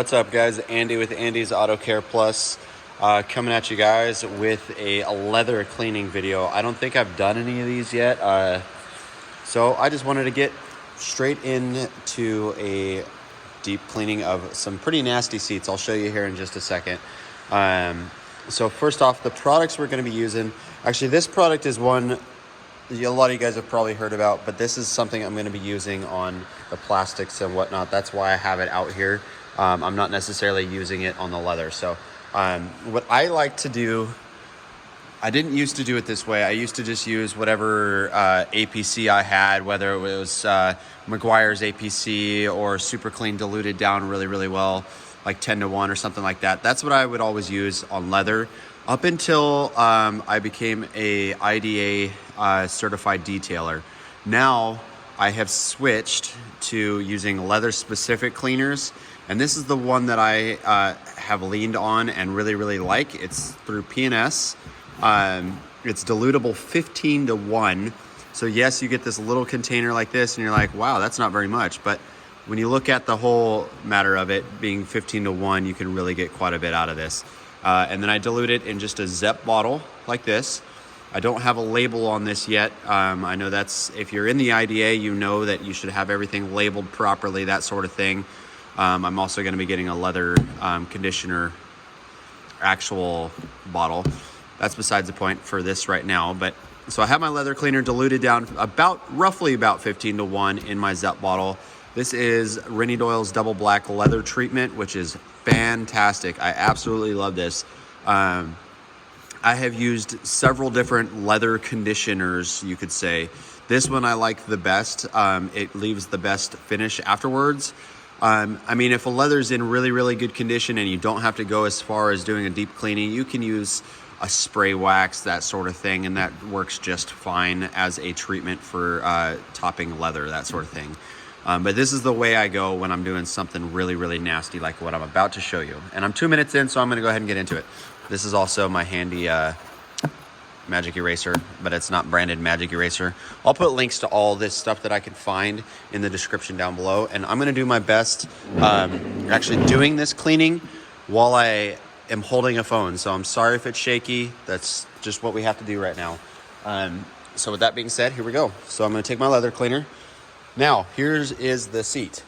What's up, guys? Andy with Andy's Auto Care Plus, coming at you guys with a leather cleaning video. I don't think I've done any of these yet, so I just wanted to get straight into a deep cleaning of some pretty nasty seats. I'll show you here in just a second. So first off, the products we're going to be using. Actually, this product is one a lot of you guys have probably heard about, but this is something I'm going to be using on the plastics and whatnot. That's why I have it out here. I'm not necessarily using it on the leather. So what I like to do, I didn't used to do it this way. I used to just use whatever APC I had, whether it was Meguiar's APC or Super Clean diluted down really, really well, like 10-to-1 or something like that. That's what I would always use on leather up until I became a IDA certified detailer. Now I have switched to using leather specific cleaners, and this is the one that I have leaned on and really, really like. It's through P&S. It's dilutable 15-to-1. So yes, you get this little container like this and you're like, wow, that's not very much. But when you look at the whole matter of it being 15-to-1, you can really get quite a bit out of this. And then I dilute it in just a Zep bottle like this. I don't have a label on this yet. I know that's, if you're in the IDA, you know that you should have everything labeled properly, that sort of thing. I'm also going to be getting a leather conditioner actual bottle. That's besides the point for this right now. But so I have my leather cleaner diluted down roughly about 15-to-1 in my Zep bottle. This is Rennie Doyle's Double Black Leather Treatment, which is fantastic. I absolutely love this. I have used several different leather conditioners, you could say. This one I like the best. It leaves the best finish afterwards. I mean, if a leather's in really, really good condition and you don't have to go as far as doing a deep cleaning, you can use a spray wax, that sort of thing, and that works just fine as a treatment for topping leather, that sort of thing. But this is the way I go when I'm doing something really, really nasty like what I'm about to show you. And I'm 2 minutes in, so I'm going to go ahead and get into it. This is also my handy magic eraser, but it's not branded magic eraser. I'll put links to all this stuff that I can find in the description down below. And I'm going to do my best actually doing this cleaning while I am holding a phone. So I'm sorry if it's shaky. That's just what we have to do right now. So with that being said, here we go. So I'm going to take my leather cleaner. Now, here's the seat.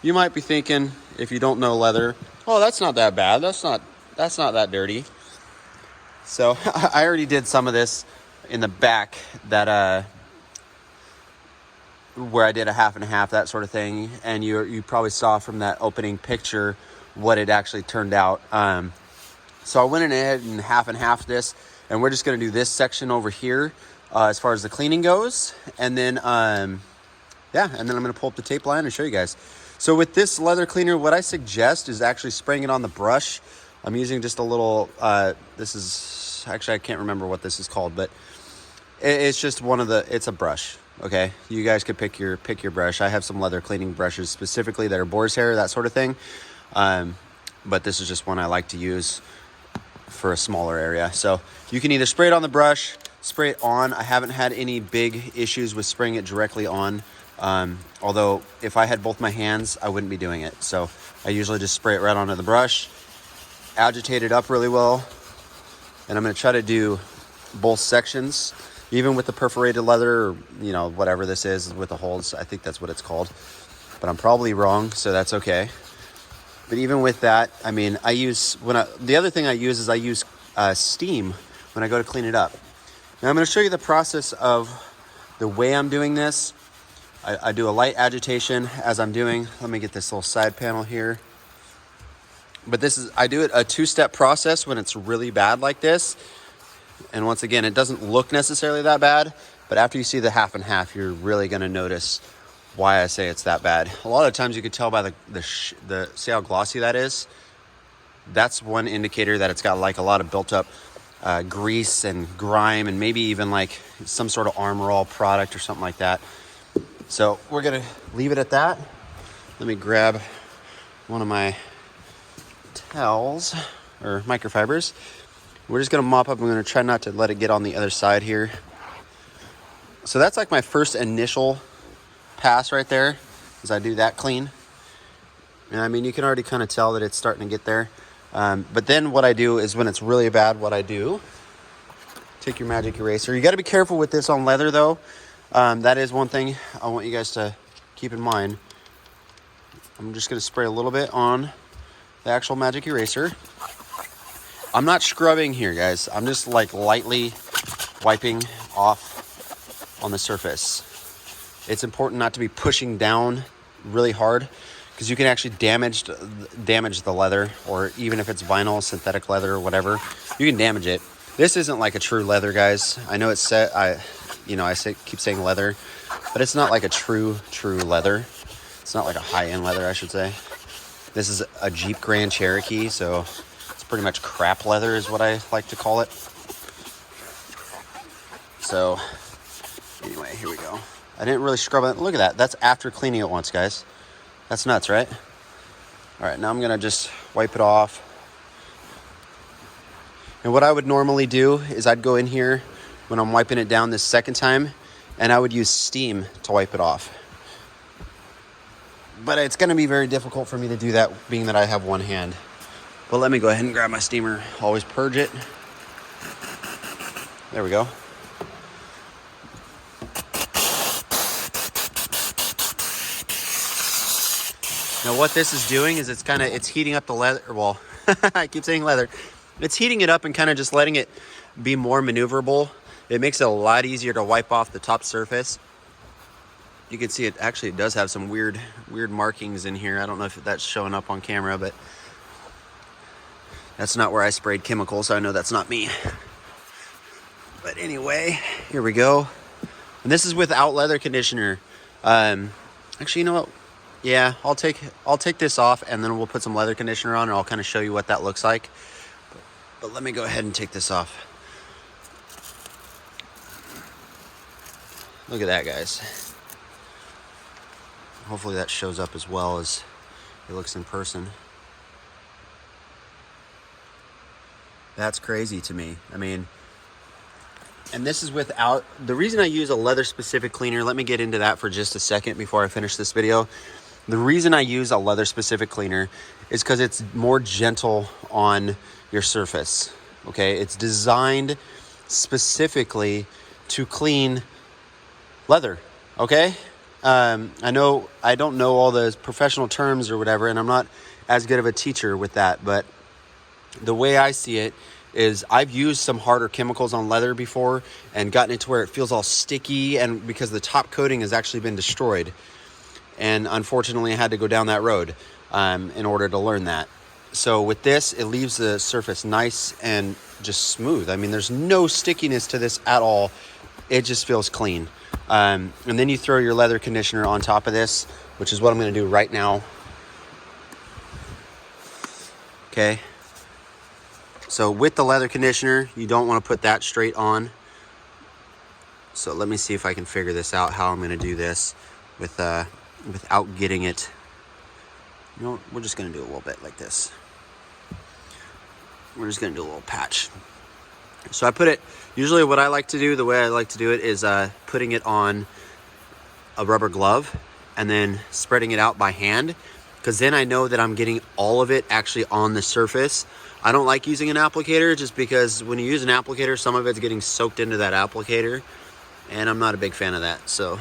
You might be thinking, if you don't know leather, oh, that's not that bad. That's not that dirty. So I already did some of this in the back that where I did a half and a half, that sort of thing. And you probably saw from that opening picture what it actually turned out. So I went in ahead and half this, and we're just going to do this section over here as far as the cleaning goes. And then yeah, and then I'm going to pull up the tape line and show you guys. So with this leather cleaner, what I suggest is actually spraying it on the brush. I'm using just a little, this is, actually I can't remember what this is called, but it's just it's a brush, okay? You guys could pick your brush. I have some leather cleaning brushes specifically that are boar's hair, that sort of thing. But this is just one I like to use for a smaller area. So you can either spray it on the brush, spray it on. I haven't had any big issues with spraying it directly on. Although if I had both my hands, I wouldn't be doing it. So I usually just spray it right onto the brush, agitate it up really well. And I'm going to try to do both sections, even with the perforated leather, or, whatever this is with the holes. I think that's what it's called, but I'm probably wrong. So that's okay. But even with that, I mean, the other thing I use is I use steam when I go to clean it up. Now I'm going to show you the process of the way I'm doing this. I do a light agitation as I'm doing. Let me get this little side panel here. But I do it a two-step process when it's really bad like this. And once again, it doesn't look necessarily that bad, but after you see the half and half, you're really going to notice why I say it's that bad. A lot of times you could tell by see how glossy that is. That's one indicator that it's got like a lot of built up grease and grime, and maybe even like some sort of Armor All product or something like that. So we're going to leave it at that. Let me grab one of my towels or microfibers. We're just going to mop up. I'm going to try not to let it get on the other side here. So that's like my first initial pass right there, as I do that clean. And I mean, you can already kind of tell that it's starting to get there. But then what I do is when it's really bad, what I do, take your magic eraser. You got to be careful with this on leather though. That is one thing I want you guys to keep in mind. I'm just going to spray a little bit on the actual magic eraser. I'm not scrubbing here, guys. I'm just like lightly wiping off on the surface. It's important not to be pushing down really hard because you can actually damage the leather, or even if it's vinyl, synthetic leather, or whatever, you can damage it. This isn't like a true leather, guys. I know it's set. Keep saying leather, but it's not like a true leather. It's not like a high-end leather, I should say. This is a Jeep Grand Cherokee, so it's pretty much crap leather is what I like to call it. So anyway, here we go. I didn't really scrub it. Look at that. That's after cleaning it once, guys. That's nuts, right? All right, now I'm gonna just wipe it off. And what I would normally do is I'd go in here when I'm wiping it down this second time, and I would use steam to wipe it off. But it's gonna be very difficult for me to do that, being that I have one hand. But let me go ahead and grab my steamer. Always purge it. There we go. Now what this is doing is it's heating up the leather. Well, I keep saying leather. It's heating it up and kind of just letting it be more maneuverable. It makes it a lot easier to wipe off the top surface. You can see it does have some weird markings in here. I don't know if that's showing up on camera, but that's not where I sprayed chemicals, so I know that's not me. But anyway, here we go. And this is without leather conditioner. Actually, you know what? Yeah, I'll take this off, and then we'll put some leather conditioner on, and I'll kind of show you what that looks like. But let me go ahead and take this off. Look at that, guys. Hopefully that shows up as well as it looks in person. That's crazy to me. I mean, and this is without, the reason I use a leather specific cleaner, let me get into that for just a second before I finish this video. The reason I use a leather specific cleaner is because it's more gentle on your surface. Okay, it's designed specifically to clean leather. Okay, I know I don't know all the professional terms or whatever, and I'm not as good of a teacher with that, but the way I see it is I've used some harder chemicals on leather before and gotten it to where it feels all sticky, and because the top coating has actually been destroyed. And unfortunately I had to go down that road in order to learn that. So with this, it leaves the surface nice and just smooth. I mean, there's no stickiness to this at all. It just feels clean. And then you throw your leather conditioner on top of this, which is what I'm going to do right now. Okay. So with the leather conditioner, you don't want to put that straight on. So let me see if I can figure this out, how I'm going to do this without getting it. You know, we're just going to do a little bit like this. We're just going to do a little patch. So I put it, usually what I like to do, the way I like to do it is putting it on a rubber glove and then spreading it out by hand, because then I know that I'm getting all of it actually on the surface. I don't like using an applicator just because when you use an applicator, some of it's getting soaked into that applicator, and I'm not a big fan of that. So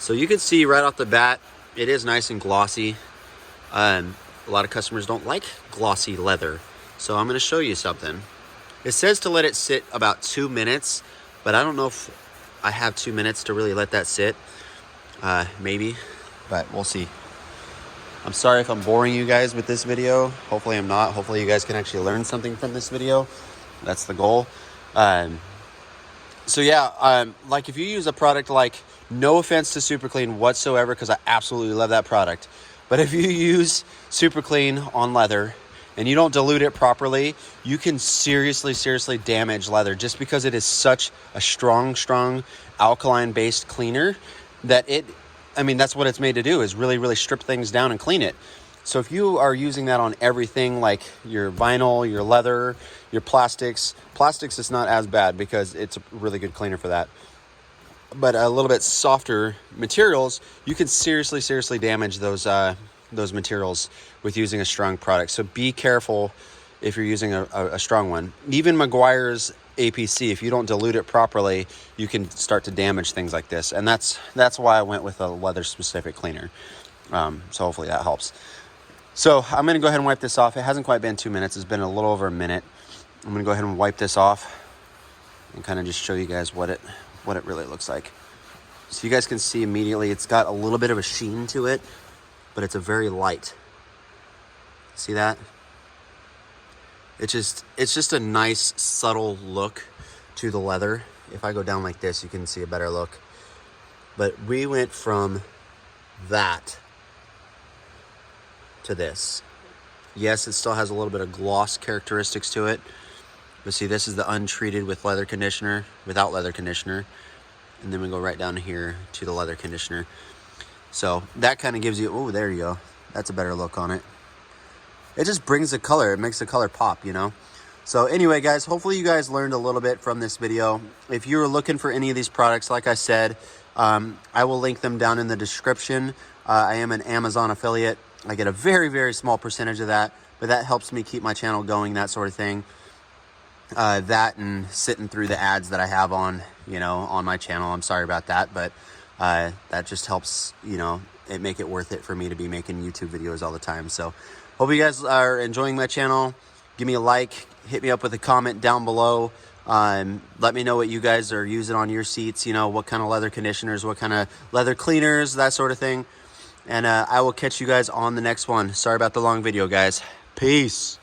you can see right off the bat, it is nice and glossy. A lot of customers don't like glossy leather, so I'm going to show you something. It says to let it sit about 2 minutes, but I don't know if I have 2 minutes to really let that sit. Maybe, but we'll see. I'm sorry if I'm boring you guys with this video. Hopefully I'm not. Hopefully you guys can actually learn something from this video. That's the goal. So yeah, like if you use a product like, no offense to Super Clean whatsoever, because I absolutely love that product. But if you use Super Clean on leather and you don't dilute it properly, you can seriously damage leather, just because it is such a strong alkaline-based cleaner that that's what it's made to do, is really strip things down and clean it. So if you are using that on everything, like your vinyl, your leather, your plastics is not as bad because it's a really good cleaner for that. But a little bit softer materials, you can seriously damage those those materials with using a strong product. So be careful if you're using a strong one. Even Meguiar's APC, if you don't dilute it properly, you can start to damage things like this. And that's why I went with a leather specific cleaner. So hopefully that helps. So I'm going to go ahead and wipe this off. It hasn't quite been 2 minutes. It's been a little over a minute. I'm going to go ahead and wipe this off and kind of just show you guys what it really looks like. So you guys can see immediately it's got a little bit of a sheen to it, but it's a very light. See that? It's just a nice subtle look to the leather. If I go down like this, you can see a better look. But we went from that to this. Yes, it still has a little bit of gloss characteristics to it. But see, this is the untreated with leather conditioner, without leather conditioner. And then we go right down here to the leather conditioner. So that kind of gives you, oh, there you go. That's a better look on it. It just brings the color. It makes the color pop, you know? So anyway, guys, hopefully you guys learned a little bit from this video. If you were looking for any of these products, like I said, I will link them down in the description. I am an Amazon affiliate. I get a very, very small percentage of that, but that helps me keep my channel going, that sort of thing. That and sitting through the ads that I have on, you know, on my channel. I'm sorry about that, but that just helps, you know, it make it worth it for me to be making YouTube videos all the time. So hope you guys are enjoying my channel. Give me a like, hit me up with a comment down below. Let me know what you guys are using on your seats, you know, what kind of leather conditioners, what kind of leather cleaners, that sort of thing. And I will catch you guys on the next one. Sorry about the long video, guys. Peace.